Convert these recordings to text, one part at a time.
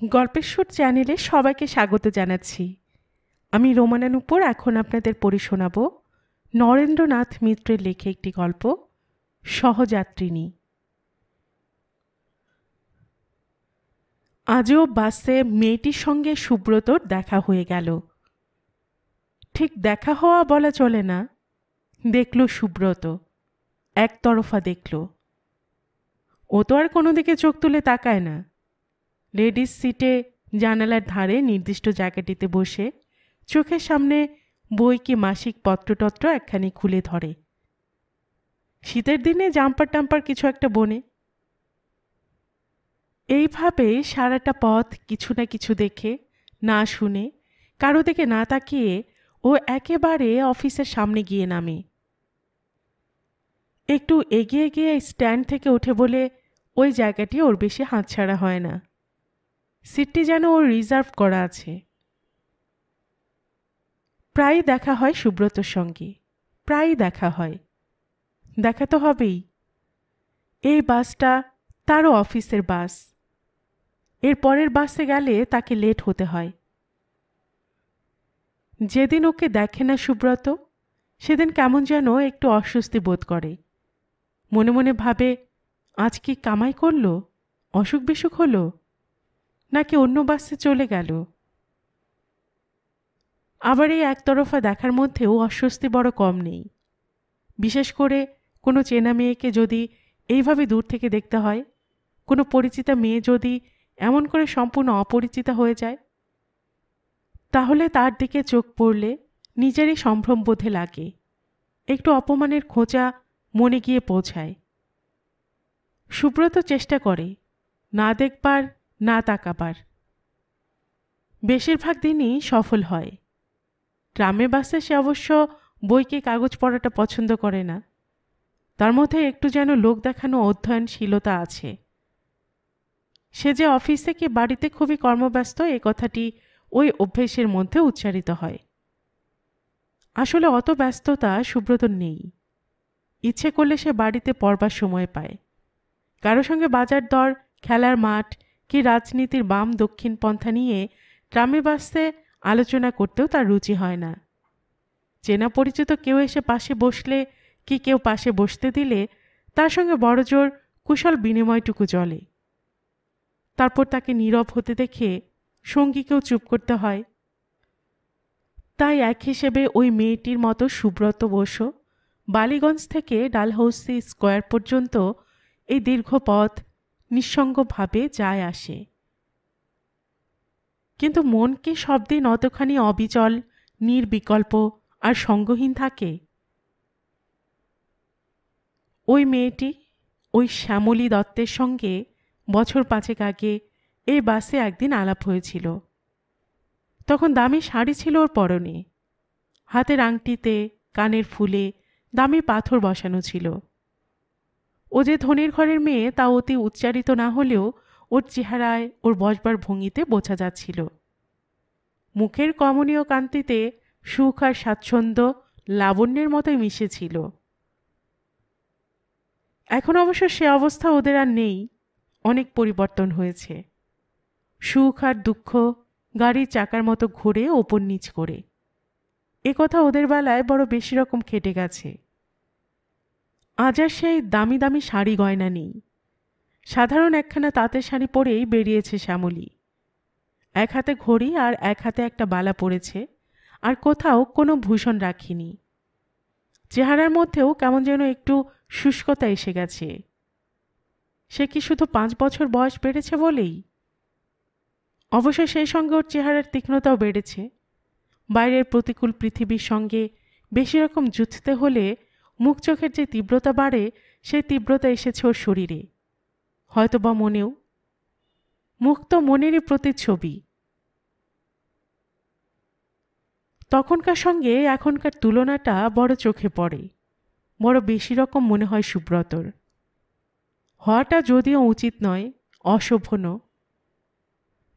গল্পের সুর চ্যানেলে সবাইকে স্বাগত জানাচ্ছি। আমি রোমানা নূপুর এখন আপনাদের পড়ে শোনাব নরেন্দ্রনাথ মিত্রের লেখা একটি গল্প, সহযাত্রিনী। আজও বাসে মেয়েটির সঙ্গে সুব্রতর দেখা হয়ে গেল। ঠিক দেখা হওয়া বলা চলে না, দেখল সুব্রত, একতরফা দেখল। ও তো আর কোনো দিকে চোখ তুলে তাকায় না। লেডিস সিটে জানালার ধারে নির্দিষ্ট জায়গাটিতে বসে চোখের সামনে বই কি মাসিক পত্রটত্র একখানি খুলে ধরে। শীতের দিনে জাম্পার টাম্পার কিছু একটা বনে। এইভাবে সারাটা পথ কিছু না কিছু দেখে, না শুনে, কারো দিকে না তাকিয়ে ও একেবারে অফিসের সামনে গিয়ে নামে। একটু এগিয়ে গিয়ে স্ট্যান্ড থেকে উঠে বলে ওই জায়গাটি ওর বেশি হাতছাড়া হয় না। সিটটি যেন ওর রিজার্ভ করা আছে। প্রায়ই দেখা হয় সুব্রতর সঙ্গে, প্রায়ই দেখা হয়। দেখা তো হবেই। এই বাসটা তারও অফিসের বাস। এর পরের বাসে গেলে তাকে লেট হতে হয়। যেদিন ওকে দেখে না সুব্রত, সেদিন কেমন যেন একটু অস্বস্তি বোধ করে। মনে মনে ভাবে, আজ কি কামাই করল, অসুখ বিসুখ হলো, নাকি অন্য বাসে চলে গেল। আবার এই একতরফা দেখার মধ্যেও অস্বস্তি বড় কম নেই। বিশেষ করে কোনো চেনা মেয়েকে যদি এইভাবে দূর থেকে দেখতে হয়, কোনো পরিচিতা মেয়ে যদি এমন করে সম্পূর্ণ অপরিচিতা হয়ে যায়, তাহলে তার দিকে চোখ পড়লে নিজেরই সম্ভ্রম বোধে লাগে, একটু অপমানের খোঁচা মনে গিয়ে পৌঁছায়। সুব্রত চেষ্টা করে না দেখবার, না তাকাবার। বেশিরভাগ দিনই সফল হয়। ট্রামে বাসে সে অবশ্য বইকে কাগজ পড়াটা পছন্দ করে না। তার মধ্যে একটু যেন লোক দেখানো অধ্যয়নশীলতা আছে। সে যে অফিসে কি বাড়িতে খুবই কর্মব্যস্ত, এ কথাটি ওই অভ্যেসের মধ্যে উচ্চারিত হয়। আসলে অত ব্যস্ততা সুব্রতর নেই। ইচ্ছে করলে সে বাড়িতে পড়বার সময় পায়। কারো সঙ্গে বাজার দর, খেলার মাঠ কি রাজনীতির বাম দক্ষিণ পন্থা নিয়ে ট্রামে বাসে আলোচনা করতেও তার রুচি হয় না। চেনা পরিচিত কেউ এসে পাশে বসলে কি কেউ পাশে বসতে দিলে তার সঙ্গে বড়জোর কুশল বিনিময়টুকু চলে। তারপর তাকে নীরব হতে দেখে সঙ্গীকেও চুপ করতে হয়। তাই এক হিসেবে ওই মেয়েটির মতো সুব্রত বসু বালিগঞ্জ থেকে ডালহৌসি স্কোয়ার পর্যন্ত এই দীর্ঘ পথ নিঃসঙ্গভাবে যায় আসে। কিন্তু মন কি সবদিন অতখানি অবিচল, নির্বিকল্প আর সঙ্গহীন থাকে? ওই মেয়েটি, ওই শ্যামলী দত্তের সঙ্গে বছর 5 আগে এই বাসে একদিন আলাপ হয়েছিল। তখন দামি শাড়ি ছিল ওর পরনে, হাতের আংটিতে, কানের ফুলে দামি পাথর বসানো ছিল। ও যে ধনীর ঘরের মেয়ে তা অতি উচ্চারিত না হলেও ওর চেহারায়, ওর বসবার ভঙ্গিতে বোঝা যাচ্ছিল। মুখের কমনীয় কান্তিতে সুখ আর স্বাচ্ছন্দ্য লাবণ্যের মতোই মিশেছিল। এখন অবশ্য সে অবস্থা ওদের আর নেই, অনেক পরিবর্তন হয়েছে। সুখ আর দুঃখ গাড়ির চাকার মতো ঘুরে ওপর নিচ করে। এ কথা ওদের বেলায় বড় বেশি রকম খেটে গেছে। আজ আর সেই দামি দামি শাড়ি গয়না নেই। সাধারণ একখানা তাঁতের শাড়ি পরেই বেরিয়েছে শ্যামলী। এক হাতে ঘড়ি আর এক হাতে একটা বালা পরেছে, আর কোথাও কোনো ভূষণ রাখিনি। চেহারার মধ্যেও কেমন যেন একটু শুষ্কতা এসে গেছে। সে কি শুধু 5 বছর বয়স বেড়েছে বলেই? অবশ্য সেই সঙ্গে ওর চেহারার তীক্ষ্ণতাও বেড়েছে। বাইরের প্রতিকূল পৃথিবীর সঙ্গে বেশি রকম যুদ্ধতে হলে মুখ চোখের যে তীব্রতা বাড়ে, সেই তীব্রতা এসেছে ওর শরীরে, হয়তোবা মনেও। মুখ তো মনেরই প্রতিচ্ছবি। তখনকার সঙ্গে এখনকার তুলনাটা বড় চোখে পড়ে, বড় বেশি রকম মনে হয় সুব্রতর। হওয়াটা যদিও উচিত নয়, অশোভনও।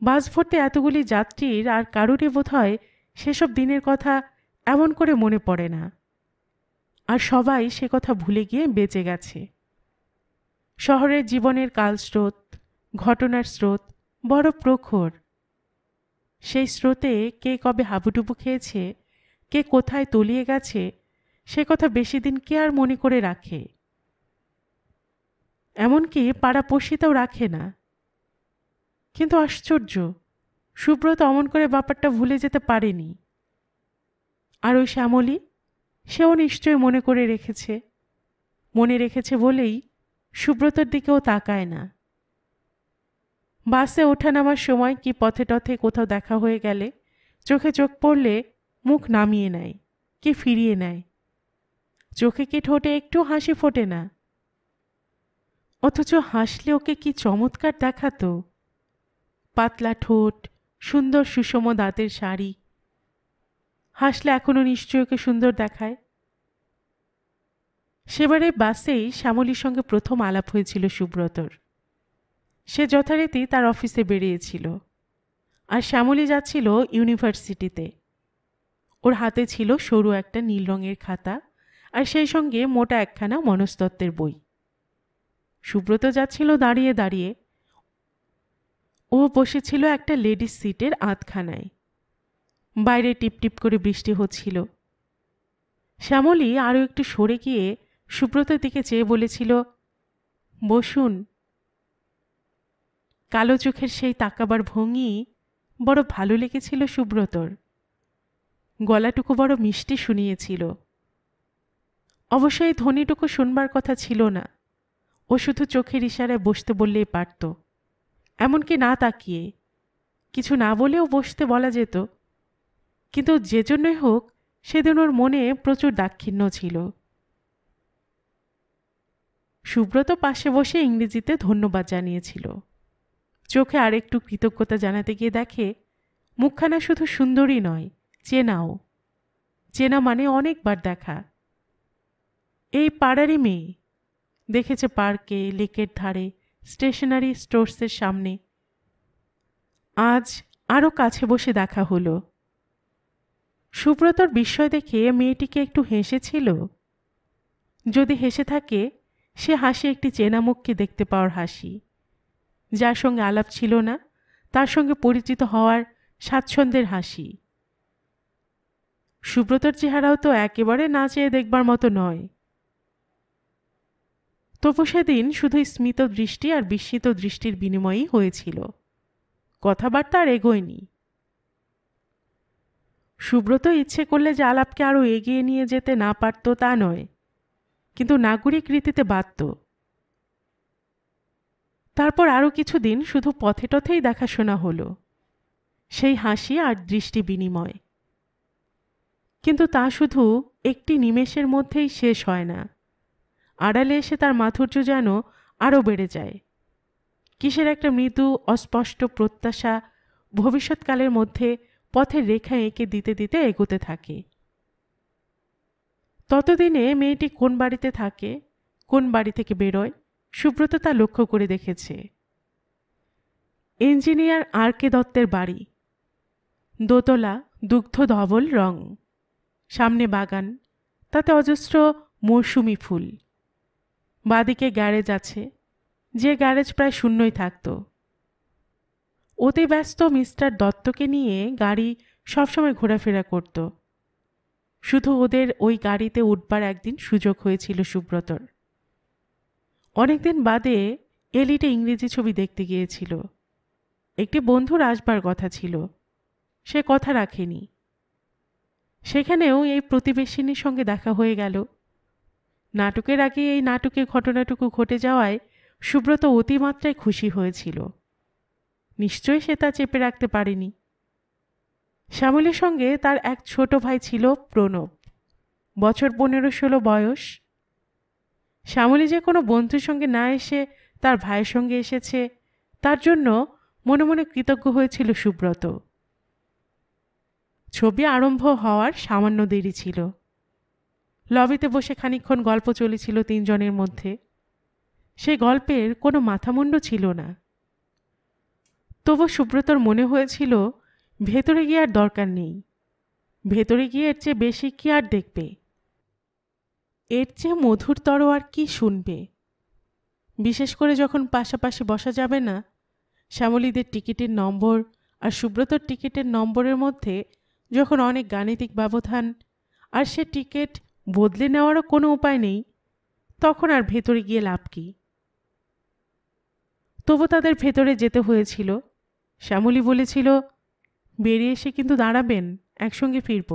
বাস ভর্তি এতগুলি যাত্রীর আর কারুরই বোধ হয় সেসব দিনের কথা এমন করে মনে পড়ে না। আর সবাই সে কথা ভুলে গিয়ে বেঁচে গেছে। শহরের জীবনের কালস্রোত, ঘটনার স্রোত বড় প্রখর। সেই স্রোতে কে কবে হাবুডুবু খেয়েছে, কে কোথায় তলিয়ে গেছে, সে কথা বেশি দিন কে আর মনে করে রাখে। এমনকি পাড়াপড়শিতেও রাখে না। কিন্তু আশ্চর্য, সুব্রত অমন করে ব্যাপারটা ভুলে যেতে পারেনি। আর ওই শ্যামলী, সেও নিশ্চয় মনে করে রেখেছে। মনে রেখেছে বলেই সুব্রতর দিকেও তাকায় না। বাসে ওঠা নামার সময় কি পথে টথে কোথাও দেখা হয়ে গেলে চোখে চোখ পড়লে মুখ নামিয়ে নেয়, কি ফিরিয়ে নেয়। চোখে কি ঠোঁটে একটু হাসি ফোটে না। অথচ হাসলে ওকে কি চমৎকার দেখাতো। পাতলা ঠোঁট, সুন্দর সুষম দাঁতের শাড়ি। হাসলে এখনো নিশ্চয় ওকে সুন্দর দেখায়। সেবারে বাসেই শ্যামলীর সঙ্গে প্রথম আলাপ হয়েছিল সুব্রতর। সে যথারীতি তার অফিসে বেরিয়েছিল, আর শ্যামলী যাচ্ছিল ইউনিভার্সিটিতে। ওর হাতে ছিল সরু একটা নীল রঙের খাতা, আর সেই সঙ্গে মোটা একখানা মনস্তত্ত্বের বই। সুব্রত যাচ্ছিল দাঁড়িয়ে দাঁড়িয়ে। ও বসেছিল একটা লেডিস সিটের আধখানায়। বাইরে টিপটিপ করে বৃষ্টি হচ্ছিল। শ্যামলী আরও একটু সরে গিয়ে সুব্রতের দিকে চেয়ে বলেছিল, বসুন। কালো চোখের সেই তাকাবার ভঙ্গি বড় ভালো লেগেছিল সুব্রতর। গলাটুকু বড় মিষ্টি শুনিয়েছিল। অবশ্য এই ধ্বনিটুকু শুনবার কথা ছিল না। ও শুধু চোখের ইশারায় বসতে বললেই পারত, এমনকি না তাকিয়ে। কিছু না বলেও বসতে বলা যেত। কিন্তু যে জন্যই হোক, সেদিন ওর মনে প্রচুর দাক্ষিণ্য ছিল। সুব্রত পাশে বসে ইংরেজিতে ধন্যবাদ জানিয়েছিল। চোখে আরেকটু কৃতজ্ঞতা জানাতে গিয়ে দেখে মুখখানা শুধু সুন্দরী নয়, চেনাও। চেনা মানে অনেকবার দেখা। এই পাড়ারই মেয়ে। দেখেছে পার্কে, লেকের ধারে, স্টেশনারি স্টোর্সের সামনে। আজ আরও কাছে বসে দেখা হলো। সুব্রতর বিস্ময় দেখে মেয়েটিকে একটু হেসেছিল। যদি হেসে থাকে, সে হাসি একটি চেনা মুখকে দেখতে পাওয়ার হাসি। যার সঙ্গে আলাপ ছিল না, তার সঙ্গে পরিচিত হওয়ার স্বাচ্ছন্দ্যের হাসি। সুব্রতর চেহারাও তো একেবারে না চেয়ে দেখবার মতো নয়। তবু সেদিন শুধুই স্মিত দৃষ্টি আর বিস্মিত দৃষ্টির বিনিময়ই হয়েছিল। কথাবার্তা আর এগোয়নি। সুব্রত ইচ্ছে করলে যে আলাপকে আরও এগিয়ে নিয়ে যেতে না পারত তা নয়, কিন্তু নাগরিক রীতিতে বাধ্য। তারপর আরও কিছুদিন শুধু পথে টথেই দেখাশোনা হলো, সেই হাসি আর দৃষ্টি বিনিময়। কিন্তু তা শুধু একটি নিমেষের মধ্যেই শেষ হয় না। আড়ালে এসে তার মাধুর্য যেন আরও বেড়ে যায়। কিসের একটা মৃদু অস্পষ্ট প্রত্যাশা ভবিষ্যৎকালের মধ্যে পথের রেখা এঁকে দিতে দিতে এগোতে থাকে। ততদিনে মেয়েটি কোন বাড়িতে থাকে, কোন বাড়ি থেকে বেরোয়, সুব্রত তা লক্ষ্য করে দেখেছে। ইঞ্জিনিয়ার আর কে দত্তের বাড়ি। দোতলা, দুগ্ধ ধবল রং। সামনে বাগান, তাতে অজস্র মৌসুমি ফুল। বাদিকে গ্যারেজ আছে, যে গ্যারেজ প্রায় শূন্যই থাকত। অতি ব্যস্ত মিস্টার দত্তকে নিয়ে গাড়ি সবসময় ঘোরাফেরা করত। শুধু ওদের ওই গাড়িতে উঠবার একদিন সুযোগ হয়েছিল সুব্রতর। অনেকদিন বাদে এলিটে ইংরেজি ছবি দেখতে গিয়েছিল। একটি বন্ধুর আসবার কথা ছিল, সে কথা রাখেনি। সেখানেও এই প্রতিবেশিনীর সঙ্গে দেখা হয়ে গেল। নাটকের আগে এই নাটকের ঘটনাটুকু ঘটে যাওয়ায় সুব্রত অতিমাত্রায় খুশি হয়েছিল। নিশ্চয়ই সে তা চেপে রাখতে পারেনি। শ্যামলীর সঙ্গে তার এক ছোট ভাই ছিল, প্রণব। বছর 15-16 বয়স। শ্যামলী যে কোনো বন্ধুর সঙ্গে না এসে তার ভাইয়ের সঙ্গে এসেছে, তার জন্য মনে মনে কৃতজ্ঞ হয়েছিল সুব্রত। ছবি আরম্ভ হওয়ার সামান্য দেরি ছিল। লবিতে বসে খানিকক্ষণ গল্প চলেছিল তিনজনের মধ্যে। সেই গল্পের কোনো মাথামুণ্ড ছিল না। তবু সুব্রতর মনে হয়েছিল ভেতরে গিয়ে আর দরকার নেই। ভেতরে গিয়ে এর চেয়ে বেশি কি আর দেখবে, এর চেয়ে মধুরতর আর কি শুনবে। বিশেষ করে যখন পাশাপাশি বসা যাবে না, শ্যামলীদের টিকিটের নম্বর আর সুব্রতর টিকিটের নম্বরের মধ্যে যখন অনেক গাণিতিক ব্যবধান, আর সে টিকিট বদলে নেওয়ারও কোনো উপায় নেই, তখন আর ভেতরে গিয়ে লাভ কি? তবু তাদের ভেতরে যেতে হয়েছিল। শ্যামলী বলেছিল, বেরিয়ে এসে কিন্তু দাঁড়াবেন, একসঙ্গে ফিরব।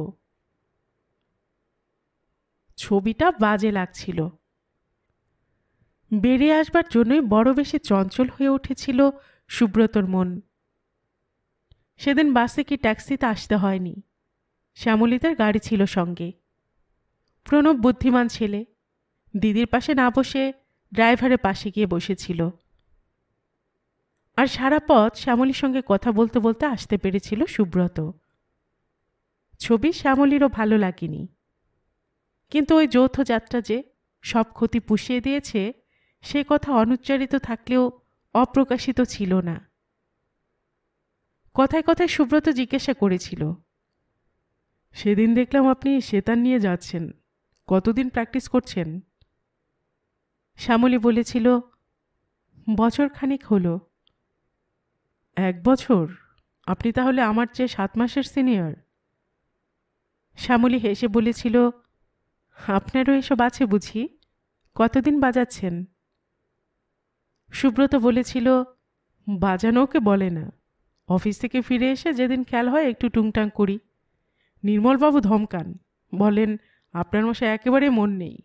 ছবিটা বাজে লাগছিল। বেরিয়ে আসবার জন্যই বড় বেশি চঞ্চল হয়ে উঠেছিল সুব্রতর মন। সেদিন বাসে কি ট্যাক্সিতে আসতে হয়নি, শ্যামলীদের গাড়ি ছিল সঙ্গে। প্রণব বুদ্ধিমান ছেলে, দিদির পাশে না বসে ড্রাইভারের পাশে গিয়ে বসেছিল। আর সারা পথ শ্যামলীর সঙ্গে কথা বলতে বলতে আসতে পেরেছিল সুব্রত। ছবি শ্যামলীরও ভালো লাগেনি, কিন্তু ওই যৌথ যাত্রা যে সব ক্ষতি পুষিয়ে দিয়েছে, সে কথা অনুচ্চারিত থাকলেও অপ্রকাশিত ছিল না। কথায় কথায় সুব্রত জিজ্ঞাসা করেছিল, সেদিন দেখলাম আপনি সেতার নিয়ে যাচ্ছেন, কতদিন প্র্যাকটিস করছেন? শ্যামলী বলেছিল, বছরখানেক হলো। 1 বছর? আপনি তাহলে আমার চেয়ে 7 মাসের সিনিয়র। শ্যামলী হেসে বলেছিল, আপনারও এসব আছে বুঝি? কতদিন বাজাচ্ছেন? সুব্রত বলেছিল, বাজানো ওকে বলে না, অফিস থেকে ফিরে এসে যেদিন খেয়াল হয় একটু টুংটাং করি। নির্মলবাবু ধমকান, বলেন আপনার মশাই একেবারে মন নেই।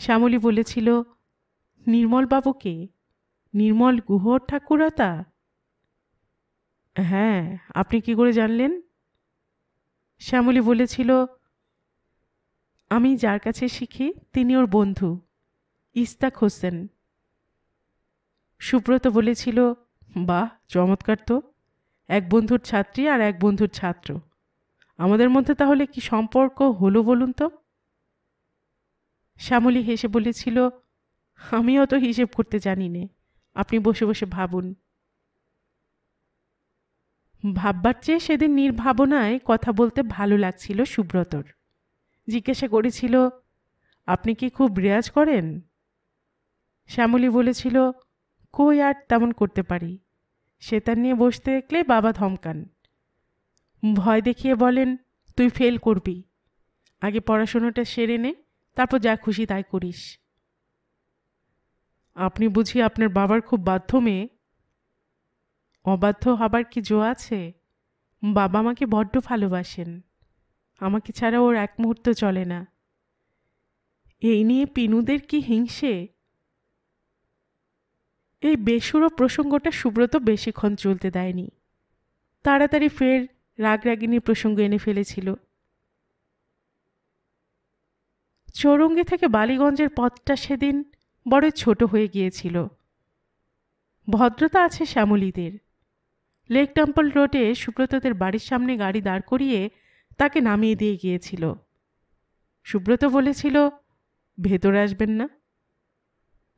শ্যামলী বলেছিল, নির্মলবাবুকে? নির্মল গুহর ঠাকুরতা? হ্যাঁ, আপনি কি করে জানলেন? শ্যামলী বলেছিল, আমি যার কাছে শিখি তিনি ওর বন্ধু, ইস্তাক হোসেন। সুব্রত বলেছিল, বাহ, চমৎকার তো, এক বন্ধুর ছাত্রী আর এক বন্ধুর ছাত্র। আমাদের মধ্যে তাহলে কি সম্পর্ক হলো বলুন তো? শ্যামলী হেসে বলেছিল, আমি অত হিসেব করতে জানি নে, আপনি বসে বসে ভাবুন। ভাববার চেয়ে সেদিন নির্ভাবনায় কথা বলতে ভালো লাগছিল সুব্রতর। জিজ্ঞাসা করেছিল, আপনি কি খুব রেয়াজ করেন? শ্যামলী বলেছিল, কই আর তেমন করতে পারি, সেতার নিয়ে বসতে দেখলে বাবা ধমকান, ভয় দেখিয়ে বলেন, তুই ফেল করবি, আগে পড়াশোনাটা সেরে নে, তারপর যা খুশি তাই করিস। আপনি বুঝি আপনার বাবার খুব বাধ্য মেয়ে? অবাধ্য হবার কি জো আছে? বাবা আমাকে বড্ড ভালোবাসেন, আমাকে ছাড়া ওর এক মুহূর্ত চলে না। এই নিয়ে পিনুদের কি হিংসে! এই বেসুরো প্রসঙ্গটা সুব্রত বেশিক্ষণ চলতে দেয়নি, তাড়াতাড়ি ফের রাগরাগিনীর প্রসঙ্গ এনে ফেলেছিল। চৌরঙ্গি থেকে বালিগঞ্জের পথটা সেদিন বড় ছোট হয়ে গিয়েছিল। ভদ্রতা আছে শ্যামলীদের। লেক টেম্পল রোডে সুব্রতদের বাড়ির সামনে গাড়ি দাঁড় করিয়ে তাকে নামিয়ে দিয়ে গিয়েছিল। সুব্রত বলেছিল, ভেতরে আসবেন না?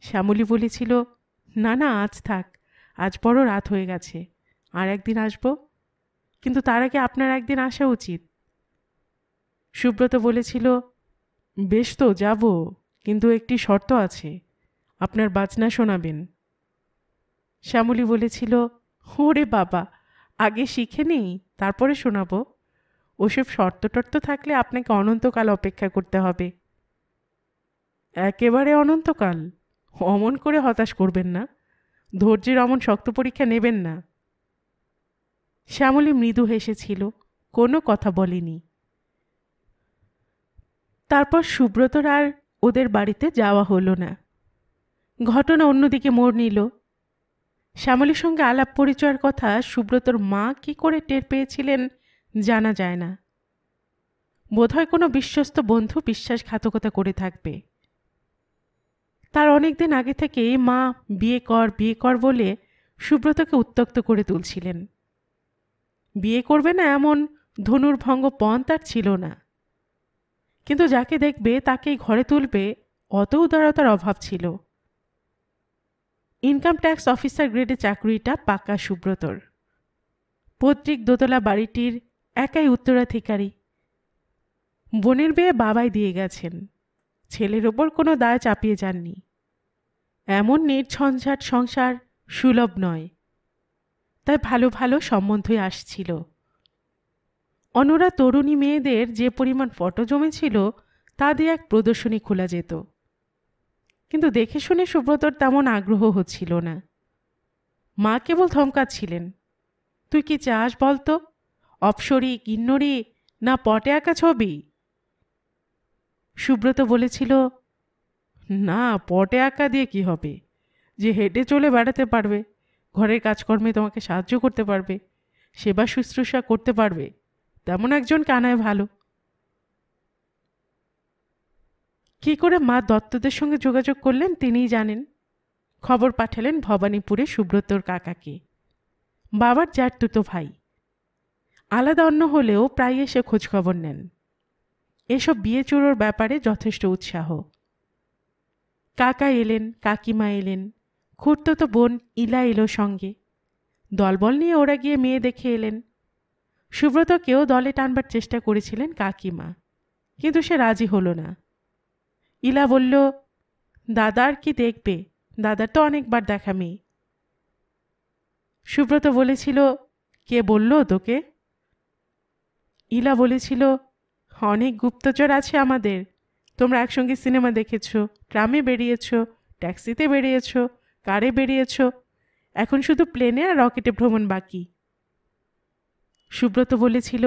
শ্যামলী বলেছিল, না না, আজ থাক, আজ বড় রাত হয়ে গেছে, আর একদিন আসব, কিন্তু তার আগে আপনার একদিন আসা উচিত। সুব্রত বলেছিল, বেশ তো যাব, কিন্তু একটি শর্ত আছে, আপনার বাজনা শোনাবেন। শ্যামলী বলেছিল, ওরে বাবা, আগে শিখে নিই, তারপরে শোনাবো। ওসব শর্ত টর্ত থাকলে আপনাকে অনন্তকাল অপেক্ষা করতে হবে। একেবারে অনন্তকাল? অমন করে হতাশ করবেন না, ধৈর্যের অমন শক্ত পরীক্ষা নেবেন না। শ্যামলী মৃদু হেসেছিল, কোনো কথা বলেনি। তারপর সুব্রতর আর ওদের বাড়িতে যাওয়া হলো না। ঘটনা অন্যদিকে মোড় নিল। শ্যামলীর সঙ্গে আলাপ পরিচয়ের কথা সুব্রতর মা কি করে টের পেয়েছিলেন জানা যায় না। বোধহয় কোনো বিশ্বস্ত বন্ধু বিশ্বাসঘাতকতা করে থাকবে। তার অনেক দিন আগে থেকেই মা বিয়ে কর বলে সুব্রতকে উত্ত্যক্ত করে তুলছিলেন। বিয়ে করবে না এমন ধনুর্ভঙ্গ পণ তার ছিল না, কিন্তু যাকে দেখবে তাকেই ঘরে তুলবে, অত উদারতার অভাব ছিল। ইনকাম ট্যাক্স অফিসার গ্রেডে চাকরিটা পাকা সুব্রতর। পৈতৃক দোতলা বাড়িটির একাই উত্তরাধিকারী। বোনের বিয়ে বাবাই দিয়ে গেছেন, ছেলের ওপর কোনো দায় চাপিয়ে যাননি। এমন নির্ঝঞ্ঝাট সংসার সুলভ নয়, তাই ভালো ভালো সম্বন্ধই আসছিল। অনরা তরুণী মেয়েদের যে পরিমাণ ফটো জমেছিল তা দিয়ে এক প্রদর্শনী খোলা যেত, কিন্তু দেখে শুনে সুব্রতর তেমন আগ্রহ হচ্ছিল না। মা কেবল ধমকাচ্ছিলেন, তুই কি চাস বলতো, অপসরী কিন্নরী না পটে আঁকা ছবি? সুব্রত বলেছিল, না, পটে আঁকা দিয়ে কি হবে, যে হেঁটে চলে বেড়াতে পারবে, ঘরের কাজকর্মে তোমাকে সাহায্য করতে পারবে, সেবা শুশ্রূষা করতে পারবে, তেমন একজন কানায় ভালো। কি করে মা দত্তদের সঙ্গে যোগাযোগ করলেন তিনিই জানেন। খবর পাঠালেন ভবানীপুরে সুব্রতর কাকাকে। বাবার জ্যাঠতুতো ভাই, আলাদা অন্য হলেও প্রায় এসে খোঁজখবর নেন। এসব বিয়ে চুরোর ব্যাপারে যথেষ্ট উৎসাহ। কাকা এলেন, কাকিমা এলেন, খুড়তুতো বোন ইলা এলো সঙ্গে। দলবল নিয়ে ওরা গিয়ে মেয়ে দেখে এলেন। সুব্রতকেও দলে টানবার চেষ্টা করেছিলেন কাকিমা, কিন্তু সে রাজি হলো না। ইলা বলল, দাদার কি দেখবে, দাদার তো অনেকবার দেখা মেয়ে। সুব্রত বলেছিল, কে বলল তোকে? ইলা বলেছিল, অনেক গুপ্তচর আছে আমাদের, তোমরা একসঙ্গে সিনেমা দেখেছ, ট্রামে বেরিয়েছ, ট্যাক্সিতে বেরিয়েছ, কারে বেরিয়েছ, এখন শুধু প্লেনে আর রকেটে ভ্রমণ বাকি। সুব্রত বলেছিল,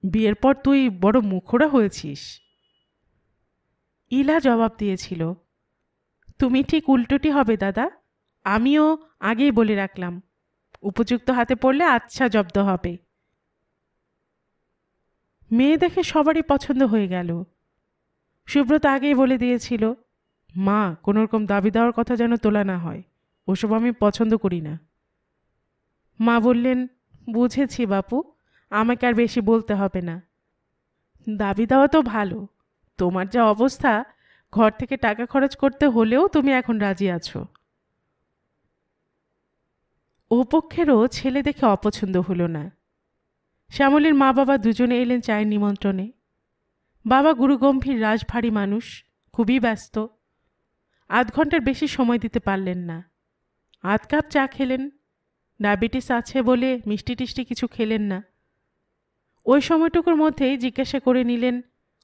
বিয়ের পর তুই বড় মুখোড়া হয়েছিস। ইলা জবাব দিয়েছিল, তুমি ঠিক উল্টোটি হবে দাদা, আমিও আগেই বলে রাখলাম, উপযুক্ত হাতে পড়লে আচ্ছা জব্দ হবে। মেয়ে দেখে সবারই পছন্দ হয়ে গেল। সুব্রত আগেই বলে দিয়েছিল, মা, কোনোরকম দাবি দেওয়ার কথা যেন তোলা না হয়, ওসব আমি পছন্দ করি না। মা বললেন, বুঝেছি বাপু, আমাকে আর বেশি বলতে হবে না। দাবি দেওয়া তো ভালো, তোমার যা অবস্থা, ঘর থেকে টাকা খরচ করতে হলেও তুমি এখন রাজি আছো। ও পক্ষেরও ছেলে দেখে অপছন্দ হলো না। শ্যামলীর মা বাবা দুজনে এলেন চায়ের নিমন্ত্রণে। বাবা গুরুগম্ভীর রাশভারী মানুষ, খুবই ব্যস্ত, আধ ঘন্টার বেশি সময় দিতে পারলেন না। আধ কাপ চা খেলেন, ডায়াবেটিস আছে বলে মিষ্টি টিষ্টি কিছু খেলেন না। ওই সময়টুকুর মধ্যেই জিজ্ঞাসা করে নিলেন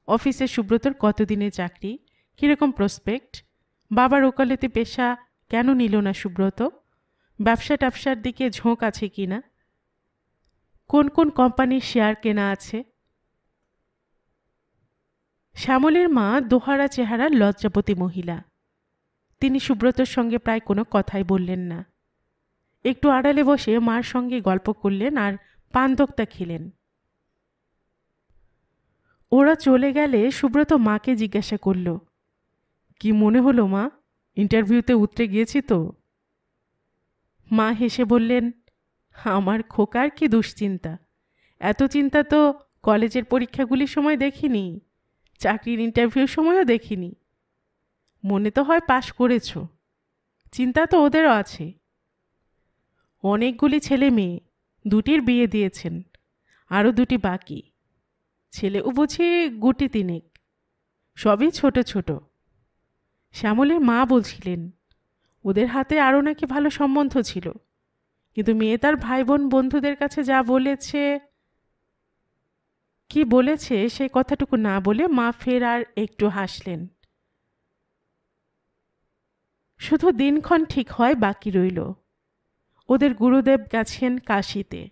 অফিসে সুব্রতর কতদিনের চাকরি, কীরকম প্রসপেক্ট, বাবার ওকালতি পেশা কেন নিল না সুব্রত, ব্যবসা ট্যাবসার দিকে ঝোঁক আছে কি না, কোন কোন কোম্পানির শেয়ার কেনা আছে। শ্যামলীর মা দোহারা চেহারার লজ্জাপতি মহিলা। তিনি সুব্রতর সঙ্গে প্রায় কোনো কথাই বললেন না। একটু আড়ালে বসে মার সঙ্গে গল্প করলেন আর পানদোক্তা খেলেন। ওরা চলে গেলে সুব্রত মাকে জিজ্ঞাসা করল, কি মনে হলো মা, ইন্টারভিউতে উতরে গিয়েছি তো? মা হেসে বললেন, আমার খোকার কি দুশ্চিন্তা, এত চিন্তা তো কলেজের পরীক্ষাগুলির সময় দেখিনি, চাকরির ইন্টারভিউর সময়ও দেখিনি। মনে তো হয় পাশ করেছ, চিন্তা তো ওদেরও আছে। অনেকগুলি ছেলে মেয়ে, দুটির বিয়ে দিয়েছেন, আরও দুটি বাকি, ছেলেও বুঝি গুটি তিনেক, সবই ছোট ছোট। শ্যামলের মা বলছিলেন, ওদের হাতে আরও নাকি ভালো সম্বন্ধ ছিল, কিন্তু মেয়ে তার ভাই বোন বন্ধুদের কাছে যা বলেছে, কি বলেছে সে কথাটুকু না বলে মা ফের আর একটু হাসলেন। শুধু দিনক্ষণ ঠিক হয় বাকি রইল। ওদের গুরুদেব গেছেন কাশীতে,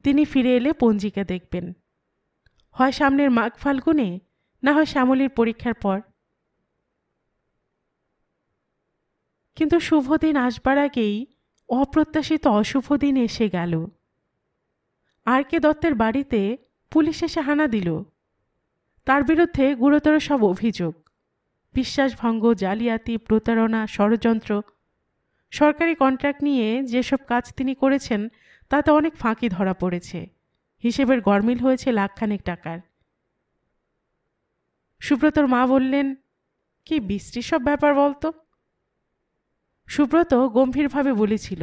তিনি ফিরে এলে পঞ্জিকা দেখবেন, হয় সামনের মাঘ ফাল্গুনে, না হয় শ্যামলীর পরীক্ষার পর। কিন্তু শুভ দিন আসবার আগেই অপ্রত্যাশিত অশুভ দিন এসে গেল। আর কে দত্তের বাড়িতে পুলিশ এসে হানা দিল। তার বিরুদ্ধে গুরুতর সব অভিযোগ, বিশ্বাসভঙ্গ, জালিয়াতি, প্রতারণা, ষড়যন্ত্র। সরকারি কন্ট্রাক্ট নিয়ে যেসব কাজ তিনি করেছেন তাতে অনেক ফাঁকি ধরা পড়েছে, হিসেবের গরমিল হয়েছে লাখখানেক টাকার। সুব্রতর মা বললেন, কি বিশ্রী সব ব্যাপার বলতো। সুব্রত গম্ভীরভাবে বলেছিল,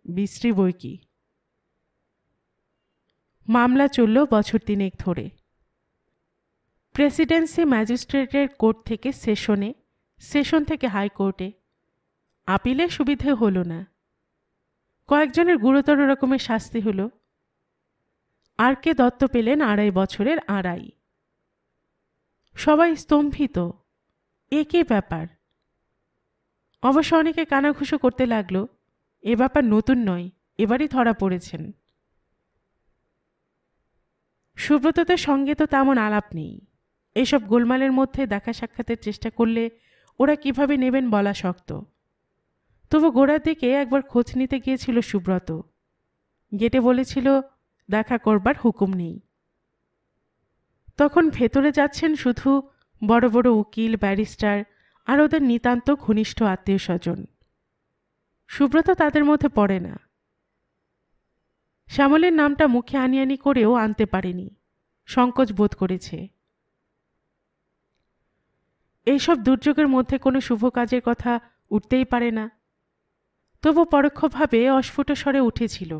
বিশ্রী বই কি। মামলা চলল বছর তিনেক ধরে। প্রেসিডেন্সি ম্যাজিস্ট্রেটের কোর্ট থেকে সেশনে, সেশন থেকে হাইকোর্টে। আপিলে সুবিধে হলো না, কয়েকজনের গুরুতর রকমের শাস্তি হলো। আর কে দত্ত পেলেন 2.5 বছরের আড়াই। সবাই স্তম্ভিত, এ কি ব্যাপার। অবশ্য অনেকে কানাঘুষো করতে লাগলো, এ ব্যাপার নতুন নয়, এবারই ধরা পড়েছেন। সুব্রতদের সঙ্গে তো তেমন আলাপ নেই। এইসব গোলমালের মধ্যে দেখা সাক্ষাতের চেষ্টা করলে ওরা কিভাবে নেবেন বলা শক্ত। তবু গোড়ার দিকে একবার খোঁজ নিতে গিয়েছিল সুব্রত। গেটে বলেছিল দেখা করবার হুকুম নেই। তখন ভেতরে যাচ্ছেন শুধু বড় বড় উকিল, ব্যারিস্টার আর ওদের নিতান্ত ঘনিষ্ঠ আত্মীয় স্বজন। সুব্রত তাদের মধ্যে পড়ে না। শ্যামলের নামটা মুখে আনি করেও আনতে পারেনি, সংকোচ বোধ করেছে। এইসব দুর্যোগের মধ্যে কোনো শুভ কাজের কথা উঠতেই পারে না। তবু পরোক্ষভাবে অস্ফুট স্বরে উঠেছিল।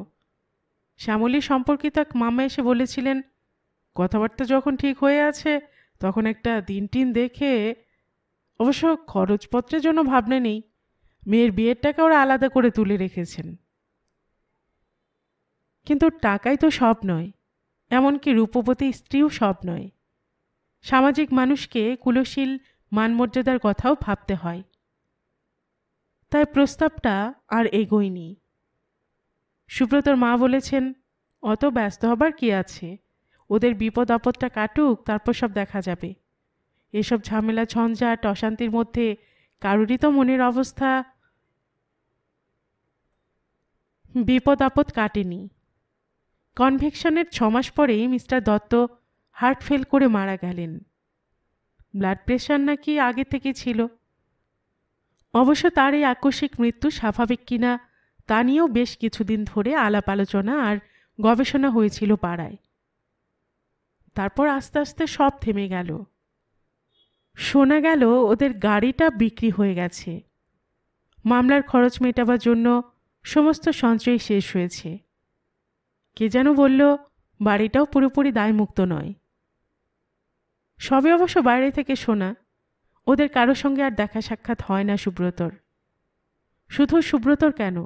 শ্যামলী সম্পর্কিত এক মামা এসে বলেছিলেন, কথাবার্তা যখন ঠিক হয়ে আছে তখন একটা দিন দেখে, অবশ্য খরচপত্রের জন্য ভাবনা নেই, মেয়ের বিয়ের টাকা ওরা আলাদা করে তুলে রেখেছেন। কিন্তু টাকাই তো সব নয়, এমনকি রূপবতী স্ত্রীও সব নয়। সামাজিক মানুষকে কুলশীল মানমর্যাদার কথাও ভাবতে হয়। তাই প্রস্তাবটা আর এগোয়নি। সুব্রতর মা বলেছেন, অত ব্যস্ত হবার কি আছে, ওদের বিপদ আপদটা কাটুক, তারপর সব দেখা যাবে। এসব ঝামেলা ঝঞ্ঝাট অশান্তির মধ্যে কারুরই তো মনের অবস্থা। বিপদ আপদ কাটেনি। কনভিকশনের 6 মাস পরেই মিস্টার দত্ত হার্ট ফেল করে মারা গেলেন। ব্লাড প্রেশার নাকি আগে থেকে ছিল। অবশ্য তার এই আকস্মিক মৃত্যু স্বাভাবিক কিনা তা নিয়েও বেশ কিছুদিন ধরে আলাপ আলোচনা আর গবেষণা হয়েছিল পাড়ায়। তারপর আস্তে আস্তে সব থেমে গেল। শোনা গেল ওদের গাড়িটা বিক্রি হয়ে গেছে। মামলার খরচ মেটাবার জন্য সমস্ত সঞ্চয় শেষ হয়েছে। কে যেন বলল বাড়িটাও পুরোপুরি দায়মুক্ত নয়। সবে অবশ্য বাইরে থেকে শোনা, ওদের কারো সঙ্গে আর দেখা সাক্ষাৎ হয় না সুব্রতর। শুধু সুব্রতর কেন,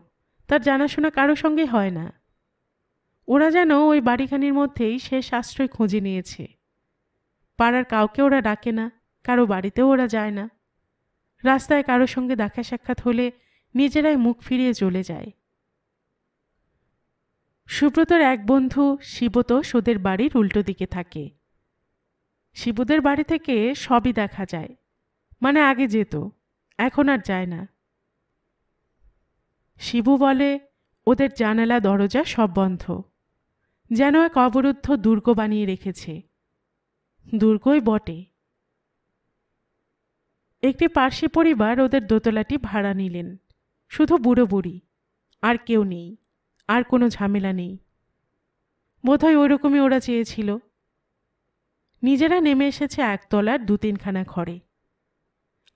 তার জানাশোনা কারো সঙ্গে হয় না। ওরা যেন ওই বাড়িখানির মধ্যেই শেষ আশ্রয় খুঁজে নিয়েছে। পাড়ার কাউকে ওরা ডাকে না, কারো বাড়িতেও ওরা যায় না। রাস্তায় কারো সঙ্গে দেখা সাক্ষাৎ হলে নিজেরাই মুখ ফিরিয়ে চলে যায়। সুব্রতর এক বন্ধু শিবতোষ ওদের বাড়ির উল্টো দিকে থাকে। শিবুদের বাড়ি থেকে সবই দেখা যায়, মানে আগে যেত, এখন আর যায় না। শিবু বলে ওদের জানালা দরজা সব বন্ধ, যেন এক অবরুদ্ধ দুর্গ বানিয়ে রেখেছে। দুর্গই বটে। একটি পার্সি পরিবার ওদের দোতলাটি ভাড়া নিলেন। শুধু বুড়ো বুড়ি, আর কেউ নেই, আর কোনো ঝামেলা নেই। বোধহয় ওইরকমই ওরা চেয়েছিল। নিজেরা নেমে এসেছে একতলার 2-3খানা ঘরে।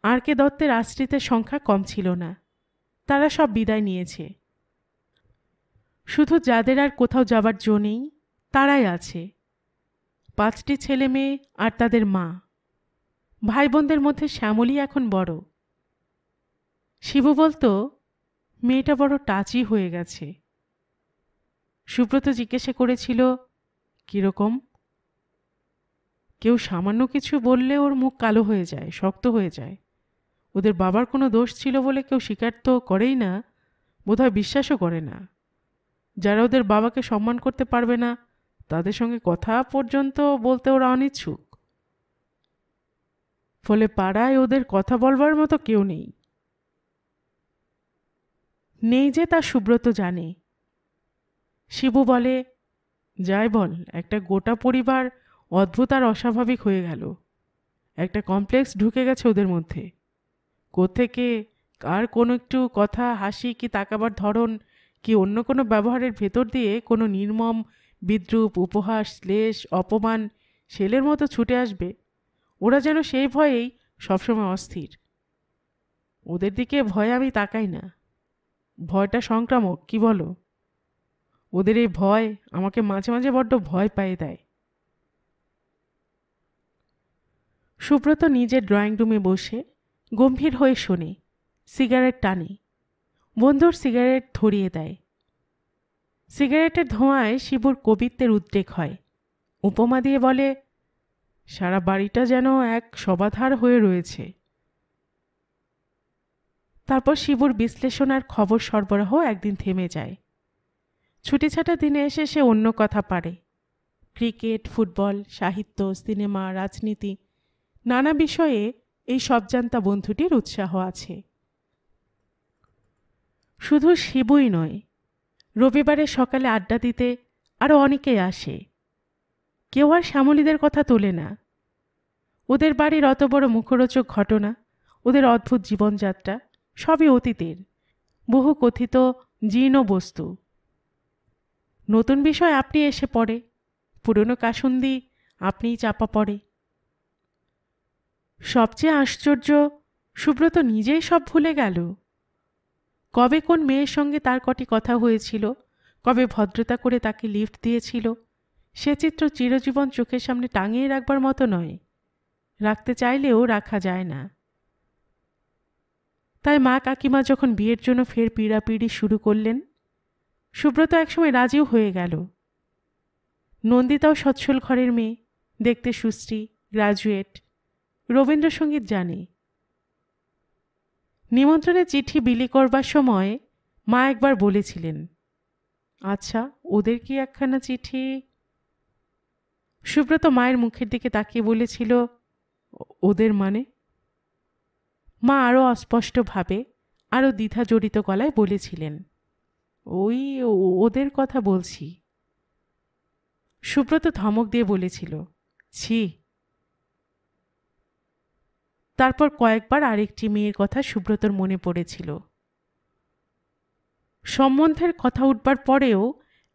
আর কে দত্তের আশ্রিতের সংখ্যা কম ছিল না, তারা সব বিদায় নিয়েছে। শুধু যাদের আর কোথাও যাবার জো নেই তারাই আছে। 5টি ছেলে মেয়ে আর তাদের মা। ভাই বোনদের মধ্যে শ্যামলী এখন বড়। শিবু বলতো মেয়েটা বড় টাচি হয়ে গেছে। সুব্রত জিজ্ঞাসা করেছিল, কিরকম? কেউ সামান্য কিছু বললে ওর মুখ কালো হয়ে যায়, শক্ত হয়ে যায়। ওদের বাবার কোনো দোষ ছিল বলে কেউ স্বীকার তো করেই না, বোধহয় বিশ্বাসও করে না। যারা ওদের বাবাকে সম্মান করতে পারবে না তাদের সঙ্গে কথা পর্যন্ত বলতে ওরা অনিচ্ছুক। ফলে পাড়ায় ওদের কথা বলবার মতো কেউ নেই। নেই যে তা সুব্রত জানে। শিবু বলে, যাই বল, একটা গোটা পরিবার অদ্ভুত আর অস্বাভাবিক হয়ে গেল। একটা কমপ্লেক্স ঢুকে গেছে ওদের মধ্যে। কোত্থেকে কার কোনো একটু কথা, হাসি কি তাকাবার ধরন কি অন্য কোনো ব্যবহারের ভেতর দিয়ে কোনো নির্মম বিদ্রূপ, উপহাস, শ্লেষ, অপমান শেলের মতো ছুটে আসবে। ওরা যেন সেই ভয়েই সবসময় অস্থির। ওদের দিকে ভয়ে আমি তাকাই না। ভয়টা সংক্রামক, কি বলো? ওদের এই ভয় আমাকে মাঝে মাঝে বড্ড ভয় পাইয়ে দেয়। সুব্রত নিজের ড্রয়িং রুমে বসে গম্ভীর হয়ে শোনে, সিগারেট টানে। বন্ধুর সিগারেট ধরিয়ে দেয়। সিগারেটের ধোঁয়ায় শিবুর কবিত্বের উদ্রেক হয়। উপমা দিয়ে বলে, সারা বাড়িটা যেন এক সমাধার হয়ে রয়েছে। তারপর শিবুর বিশ্লেষণ আর খবর সরবরাহ একদিন থেমে যায়। ছুটিছাটা দিনে এসে সে অন্য কথা পারে। ক্রিকেট, ফুটবল, সাহিত্য, সিনেমা, রাজনীতি, নানা বিষয়ে এই সবজান্তা বন্ধুটির উৎসাহ আছে। শুধু শিবুই নয়, রবিবারে সকালে আড্ডা দিতে আরও অনেকেই আসে। কেউ আর শ্যামলীদের কথা তোলে না। ওদের বাড়ির অত বড় মুখরোচক ঘটনা, ওদের অদ্ভুত জীবনযাত্রা সবই অতীতের, বহু কথিত জীর্ণ বস্তু। নতুন বিষয় আপনি এসে পড়ে, পুরনো কাসুন্দি আপনিই চাপা পড়ে। সবচেয়ে আশ্চর্য, সুব্রত নিজেই সব ভুলে গেল। কবে কোন মেয়ের সঙ্গে তার কটি কথা হয়েছিল, কবে ভদ্রতা করে তাকে লিফট দিয়েছিল, সে চিত্র চিরজীবন চোখের সামনে টাঙিয়ে রাখবার মতো নয়। রাখতে চাইলেও রাখা যায় না। তাই মা কাকিমা যখন বিয়ের জন্য ফের পিড়াপিড়ি শুরু করলেন, সুব্রত একসময় রাজিও হয়ে গেল। নন্দিতাও সচ্ছল ঘরের মেয়ে, দেখতে সুশ্রী, গ্রাজুয়েট, রবীন্দ্রসঙ্গীত জানে। নিমন্ত্রণের চিঠি বিলি করবার সময় মা একবার বলেছিলেন, আচ্ছা ওদের কি একখানা চিঠি? সুব্রত মায়ের মুখের দিকে তাকিয়ে বলেছিল, ওদের মানে? মা আরও অস্পষ্টভাবে, আরও দ্বিধা জড়িত গলায় বলেছিলেন, ওই ওদের কথা বলছি। সুব্রত ধমক দিয়ে বলেছিল, ছি। তারপর কয়েকবার আরেকটি মেয়ের কথা সুব্রতর মনে পড়েছিল। সম্বন্ধের কথা উঠবার পরেও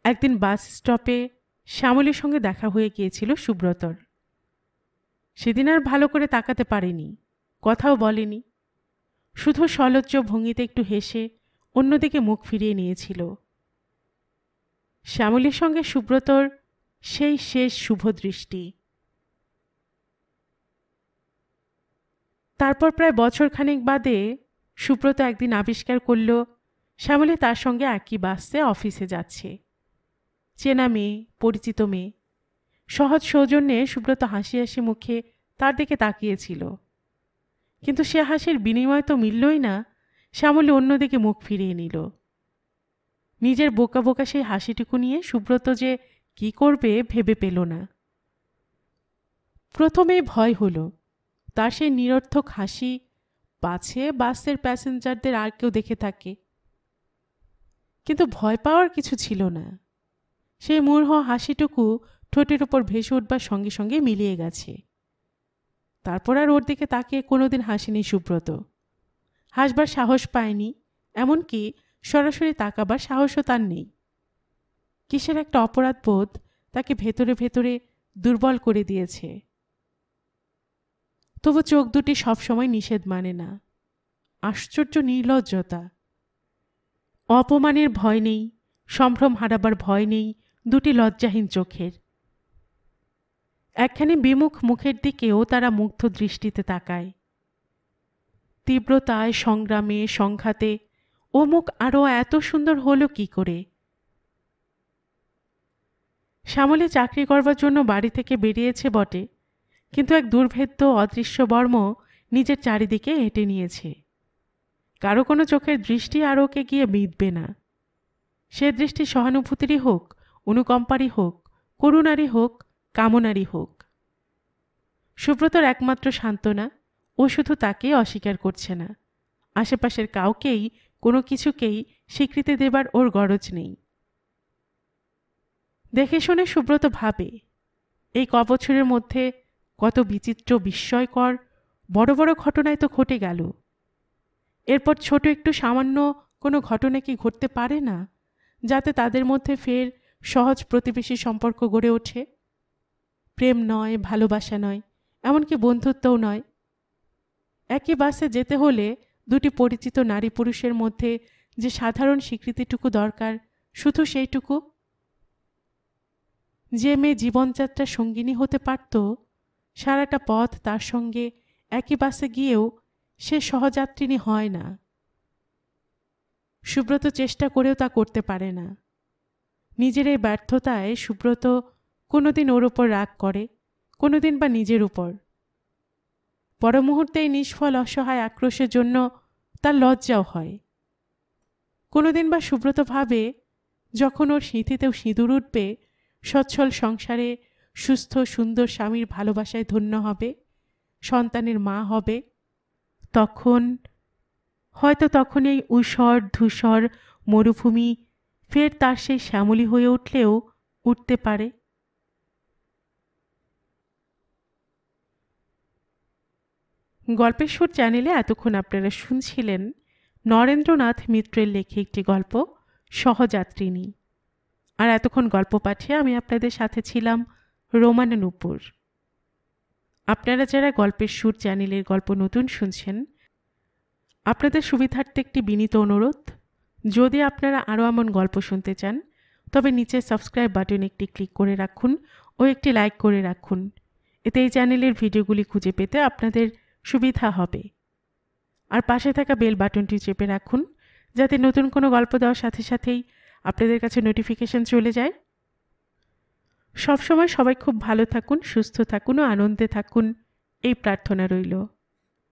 একদিন বাস স্টপে শ্যামলীর সঙ্গে দেখা হয়ে গিয়েছিল সুব্রতর। সেদিন আর ভালো করে তাকাতে পারেনি, কথাও বলেনি, শুধু সলজ্জ ভঙ্গিতে একটু হেসে অন্যদিকে মুখ ফিরিয়ে নিয়েছিল। শ্যামলীর সঙ্গে সুব্রতর সেই শেষ শুভদৃষ্টি। তারপর প্রায় বছরখানেক বাদে সুব্রত একদিন আবিষ্কার করল শ্যামলী তার সঙ্গে একই বাসে অফিসে যাচ্ছে। চেনা মেয়ে, পরিচিত মেয়ে। সহজ সৌজন্যে সুব্রত হাসি হাসি মুখে তার দিকে তাকিয়েছিল, কিন্তু সে হাসির বিনিময় তো মিললই না। শ্যামলী অন্যদিকে মুখ ফিরিয়ে নিল। নিজের বোকা বোকা সেই হাসিটুকু নিয়ে সুব্রত যে কি করবে ভেবে পেল না। প্রথমেই ভয় হলো তার সেই নিরর্থক হাসি পাছে বাসের প্যাসেঞ্জারদের আর কেউ দেখে থাকে। কিন্তু ভয় পাওয়ার কিছু ছিল না। সেই মূঢ় হাসিটুকু ঠোঁটের উপর ভেসে উঠবার সঙ্গে সঙ্গে মিলিয়ে গেছে। তারপর আর ওর দিকে তাকিয়ে কোনোদিন হাসেনি সুব্রত। হাসবার সাহস পায়নি, এমনকি সরাসরি তাকাবার সাহসও তার নেই। কিসের একটা অপরাধ বোধ তাকে ভেতরে ভেতরে দুর্বল করে দিয়েছে। তবু চোখ দুটি সবসময় নিষেধ মানে না। আশ্চর্য নির্লজ্জতা। অপমানের ভয় নেই, সম্ভ্রম হারাবার ভয় নেই দুটি লজ্জাহীন চোখের। একখানি বিমুখ মুখের দিকেও তারা মুগ্ধ দৃষ্টিতে তাকায়। তীব্রতায়, সংগ্রামে, সংঘাতে ও মুখ আরও এত সুন্দর হলো কি করে? শ্যামলী চাকরি করবার জন্য বাড়ি থেকে বেরিয়েছে বটে, কিন্তু এক দুর্ভেদ্য অদৃশ্য বর্ম নিজের চারিদিকে এঁটে নিয়েছে। কারো কোনো চোখের দৃষ্টি আর ওকে গিয়ে বিঁধবে না। সে দৃষ্টি সহানুভূতিরই হোক, অনুকম্পারই হোক, করুণারই হোক, কামনারই হোক। সুব্রতর একমাত্র সান্ত্বনা, ও শুধু তাকেই অস্বীকার করছে না। আশেপাশের কাউকেই, কোনো কিছুকেই স্বীকৃতি দেবার ওর গরজ নেই। দেখে শুনে সুব্রত ভাবে, এই কবছরের মধ্যে কত বিচিত্র বিস্ময়কর বড় বড় ঘটনায় তো ঘটে গেল। এরপর ছোট একটু সামান্য কোনো ঘটনা কি ঘটতে পারে না, যাতে তাদের মধ্যে ফের সহজ প্রতিবেশী সম্পর্ক গড়ে ওঠে? প্রেম নয়, ভালোবাসা নয়, এমনকি বন্ধুত্বও নয়। একই বাসে যেতে হলে দুটি পরিচিত নারী পুরুষের মধ্যে যে সাধারণ স্বীকৃতিটুকু দরকার, শুধু সেইটুকু। যে মেয়ে জীবনযাত্রার সঙ্গিনী হতে পারত, সারাটা পথ তার সঙ্গে একই বাসে গিয়েও সে সহযাত্রিনী হয় না। সুব্রত চেষ্টা করেও তা করতে পারে না। নিজের এই ব্যর্থতায় সুব্রত কোনোদিন ওর ওপর রাগ করে, কোনোদিন বা নিজের উপর। পর মুহূর্তে এই নিষ্ফল অসহায় আক্রোশের জন্য তার লজ্জাও হয়। কোনোদিন বা সুব্রত ভাবে যখন ওর সিঁথিতেও সিঁদুর উঠবে, সচ্ছল সংসারে সুস্থ সুন্দর স্বামীর ভালোবাসায় ধন্য হবে, সন্তানের মা হবে, তখন এই ঊষর ধূসর মরুভূমি ফের তার সেই শ্যামলী হয়ে উঠলেও উঠতে পারে। গল্পের সুর চ্যানেলে এতক্ষণ আপনারা শুনছিলেন নরেন্দ্রনাথ মিত্রের লেখে একটি গল্প, সহযাত্রিনী। আর এতক্ষণ গল্প পাঠিয়ে আমি আপনাদের সাথে ছিলাম রোমানা নূপুর। আপনারা যারা গল্পের সুর চ্যানেলের গল্প নতুন শুনছেন, আপনাদের সুবিধার্থে একটি বিনীত অনুরোধ, যদি আপনারা আরও এমন গল্প শুনতে চান তবে নিচে সাবস্ক্রাইব বাটনে একটি ক্লিক করে রাখুন ও একটি লাইক করে রাখুন। এতে এই চ্যানেলের ভিডিওগুলি খুঁজে পেতে আপনাদের সুবিধা হবে। আর পাশে থাকা বেল বাটনটি চেপে রাখুন, যাতে নতুন কোনো গল্প দেওয়ার সাথে সাথেই আপনাদের কাছে নোটিফিকেশন চলে যায়। সবসময় সবাই খুব ভালো থাকুন, সুস্থ থাকুন ও আনন্দে থাকুন, এই প্রার্থনা রইল।